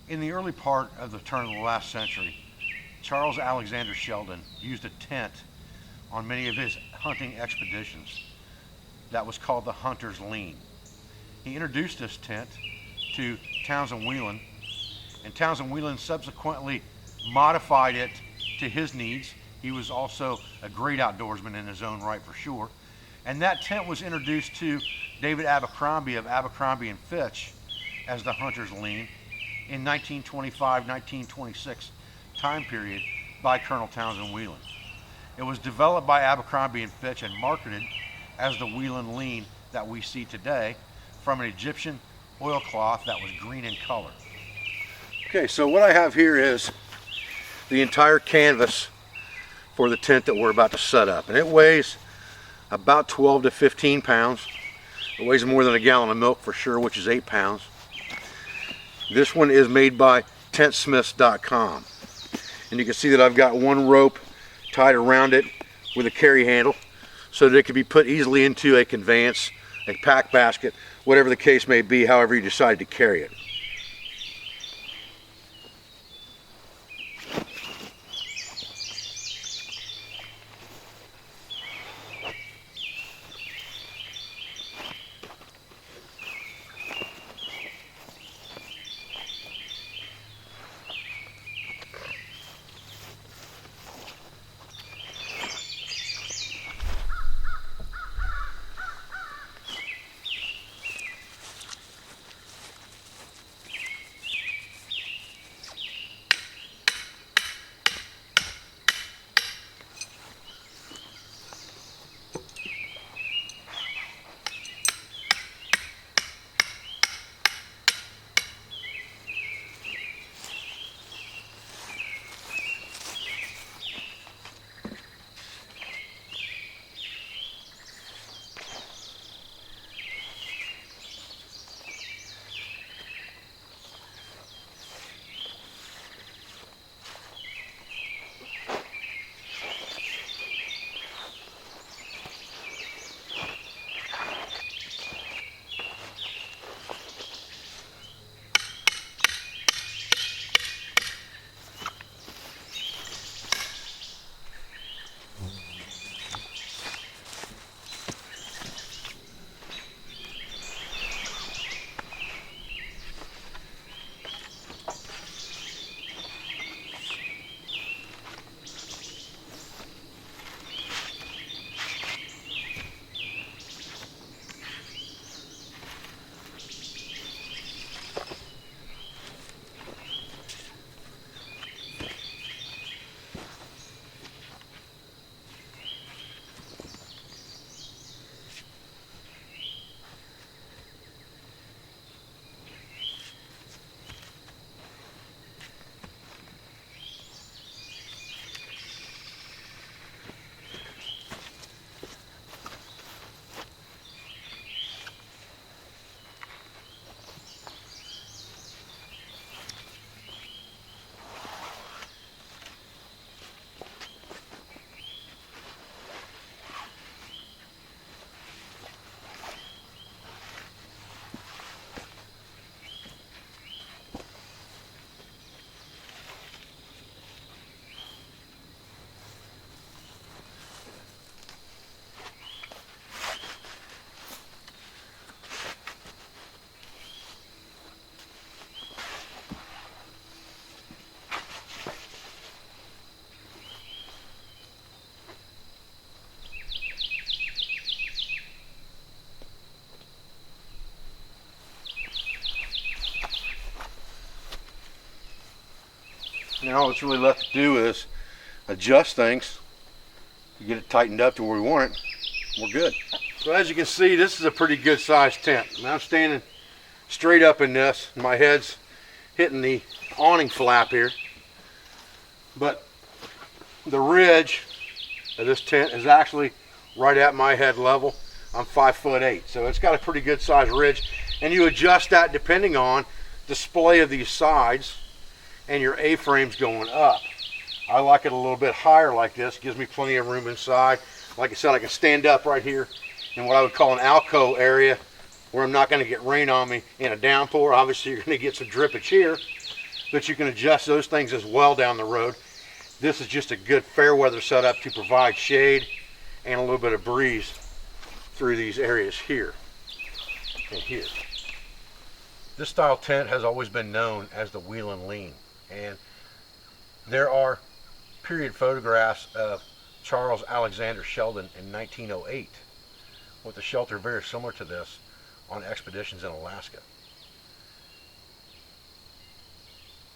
In the early part of the turn of the last century, Charles Alexander Sheldon used a tent on many of his hunting expeditions that was called the Hunter's Lean. He introduced this tent to Townsend Whelen, and Townsend Whelen subsequently modified it to his needs. He was also a great outdoorsman in his own right, for sure. And that tent was introduced to David Abercrombie of Abercrombie and Fitch as the Hunter's Lean in 1925-1926 time period by Colonel Townsend Whelen. It was developed by Abercrombie and Fitch and marketed as the Whelen Lean that we see today from an Egyptian oilcloth that was green in color. Okay, so what I have here is the entire canvas for the tent that we're about to set up, and it weighs about 12 to 15 pounds. It weighs more than a gallon of milk for sure, which is 8 pounds. This one is made by tentsmiths.com, and you can see that I've got one rope tied around it with a carry handle so that it can be put easily into a conveyance, a pack basket, whatever the case may be, however you decide to carry it. Now all it's really left to do is adjust things, get it tightened up to where we want it. We're good. So as you can see, this is a pretty good sized tent. Now I'm standing straight up in this. My head's hitting the awning flap here. But the ridge of this tent is actually right at my head level. I'm 5'8", so it's got a pretty good sized ridge. And you adjust that depending on the display of these sides and your A-frames going up. I like it a little bit higher like this. Gives me plenty of room inside. Like I said, I can stand up right here in what I would call an alcove area where I'm not going to get rain on me in a downpour. Obviously, you're going to get some drippage here, but you can adjust those things as well down the road. This is just a good fair weather setup to provide shade and a little bit of breeze through these areas here and here. This style tent has always been known as the Whelen Lean, and there are period photographs of Charles Alexander Sheldon in 1908 with a shelter very similar to this on expeditions in Alaska.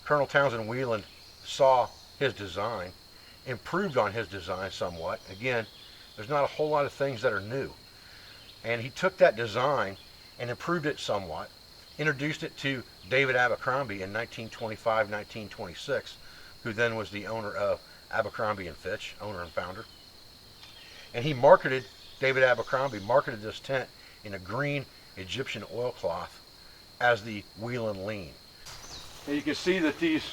Colonel Townsend Whelen saw his design, improved on his design somewhat. Again, there's not a whole lot of things that are new. And he took that design and improved it somewhat, introduced it to David Abercrombie in 1925, 1926, who then was the owner of Abercrombie & Fitch, owner and founder. And David Abercrombie marketed this tent in a green Egyptian oilcloth as the Whelen Lean. And you can see that these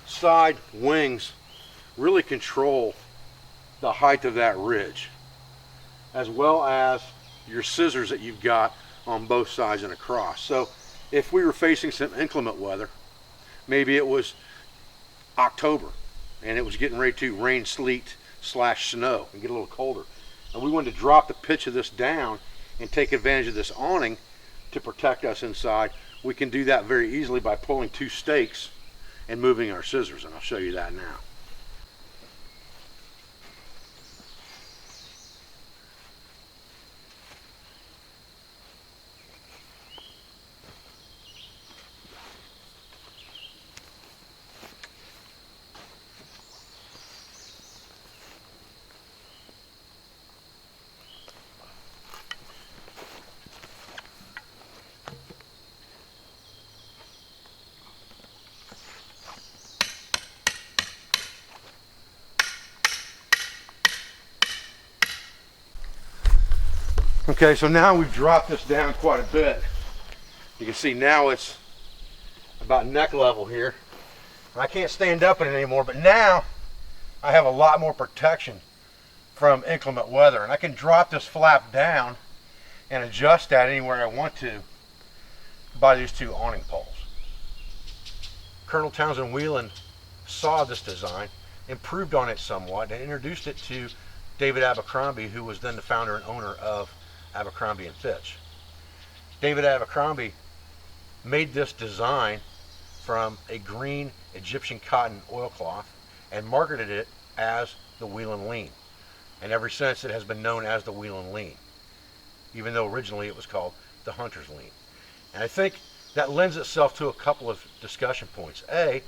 side wings really control the height of that ridge, as well as your scissors that you've got on both sides and across. So if we were facing some inclement weather, maybe it was October and it was getting ready to rain, sleet, snow and get a little colder, and we wanted to drop the pitch of this down and take advantage of this awning to protect us inside, we can do that very easily by pulling two stakes and moving our scissors, and I'll show you that now. Okay, so now we've dropped this down quite a bit. You can see now it's about neck level here. I can't stand up in it anymore, but now I have a lot more protection from inclement weather, and I can drop this flap down and adjust that anywhere I want to by these two awning poles. Colonel Townsend Whelen saw this design, improved on it somewhat, and introduced it to David Abercrombie, who was then the founder and owner of Abercrombie & Fitch. David Abercrombie made this design from a green Egyptian cotton oilcloth and marketed it as the Whelen Lean. And ever since it has been known as the Whelen Lean, even though originally it was called the Hunter's Lean. And I think that lends itself to a couple of discussion points. A,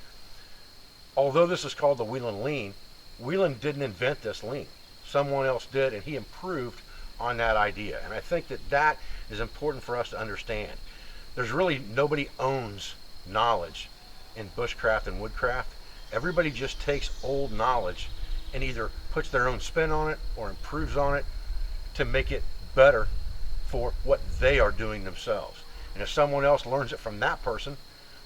although this is called the Whelen Lean, Whelen didn't invent this lean. Someone else did, and he improved on that idea. And I think that that is important for us to understand. There's really nobody owns knowledge in bushcraft and woodcraft. Everybody just takes old knowledge and either puts their own spin on it or improves on it to make it better for what they are doing themselves. And if someone else learns it from that person,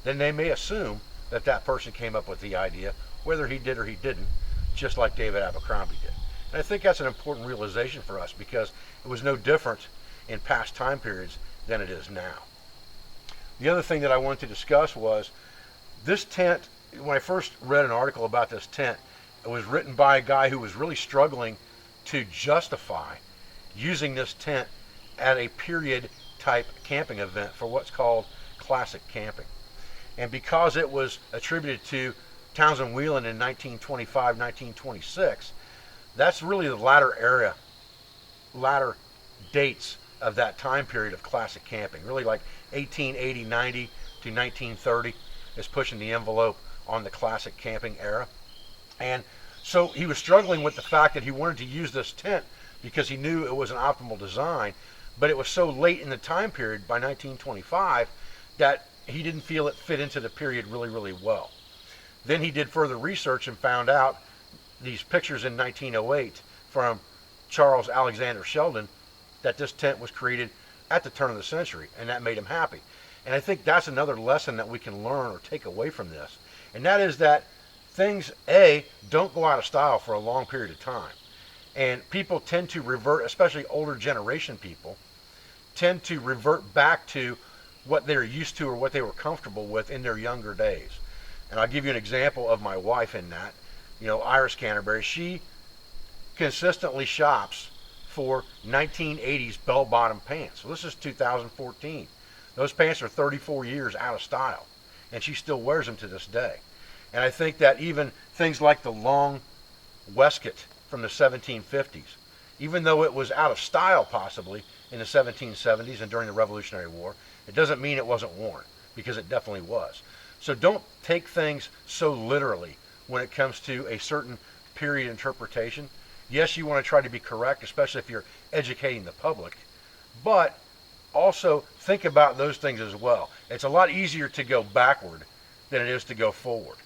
then they may assume that that person came up with the idea, whether he did or he didn't, just like David Abercrombie did. And I think that's an important realization for us, because it was no different in past time periods than it is now. The other thing that I wanted to discuss was this tent. When I first read an article about this tent, it was written by a guy who was really struggling to justify using this tent at a period type camping event for what's called classic camping. And because it was attributed to Townsend Whelen in 1925, 1926, that's really the latter dates of that time period of classic camping. Really like 1880, 90 to 1930 is pushing the envelope on the classic camping era. And so he was struggling with the fact that he wanted to use this tent because he knew it was an optimal design, but it was so late in the time period by 1925 that he didn't feel it fit into the period really, really well. Then he did further research and found out these pictures in 1908 from Charles Alexander Sheldon that this tent was created at the turn of the century, and that made him happy. And I think that's another lesson that we can learn or take away from this, and that is that things, A, don't go out of style for a long period of time. And people tend to revert, especially older generation people, tend to revert back to what they're used to or what they were comfortable with in their younger days. And I'll give you an example of my wife in that. You know, Iris Canterbury, she consistently shops for 1980s bell-bottom pants. So this is 2014. Those pants are 34 years out of style, and she still wears them to this day. And I think that even things like the long waistcoat from the 1750s, even though it was out of style possibly in the 1770s and during the Revolutionary War, it doesn't mean it wasn't worn, because it definitely was. So don't take things so literally when it comes to a certain period interpretation. Yes, you want to try to be correct, especially if you're educating the public, but also think about those things as well. It's a lot easier to go backward than it is to go forward.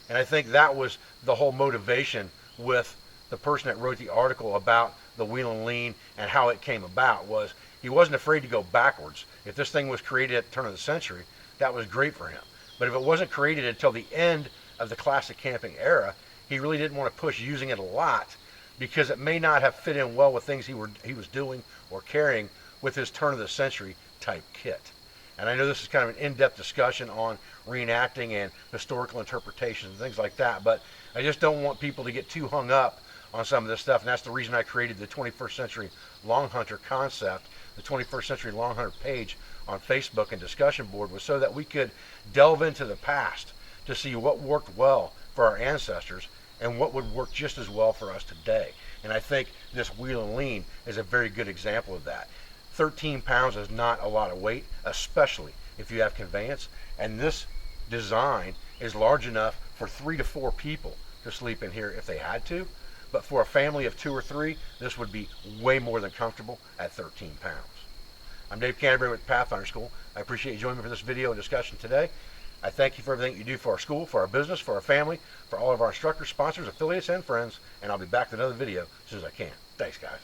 And I think that was the whole motivation with the person that wrote the article about the Whelen lean and how it came about. Was he wasn't afraid to go backwards. If this thing was created at the turn of the century, that was great for him. But if it wasn't created until the end of the classic camping era, he really didn't want to push using it a lot, because it may not have fit in well with things he was doing or carrying with his turn of the century type kit. And I know this is kind of an in-depth discussion on reenacting and historical interpretations and things like that, but I just don't want people to get too hung up on some of this stuff, and that's the reason I created the 21st Century Long Hunter concept. The 21st Century Long Hunter page on Facebook and discussion board was so that we could delve into the past to see what worked well for our ancestors and what would work just as well for us today. And I think this Whelen lean is a very good example of that. 13 pounds is not a lot of weight, especially if you have conveyance, and this design is large enough for 3 to 4 people to sleep in here if they had to. But for a family of 2 or 3, this would be way more than comfortable at 13 pounds. I'm Dave Canterbury with Pathfinder School. I appreciate you joining me for this video and discussion today. I thank you for everything you do for our school, for our business, for our family, for all of our instructors, sponsors, affiliates, and friends. And I'll be back with another video as soon as I can. Thanks, guys.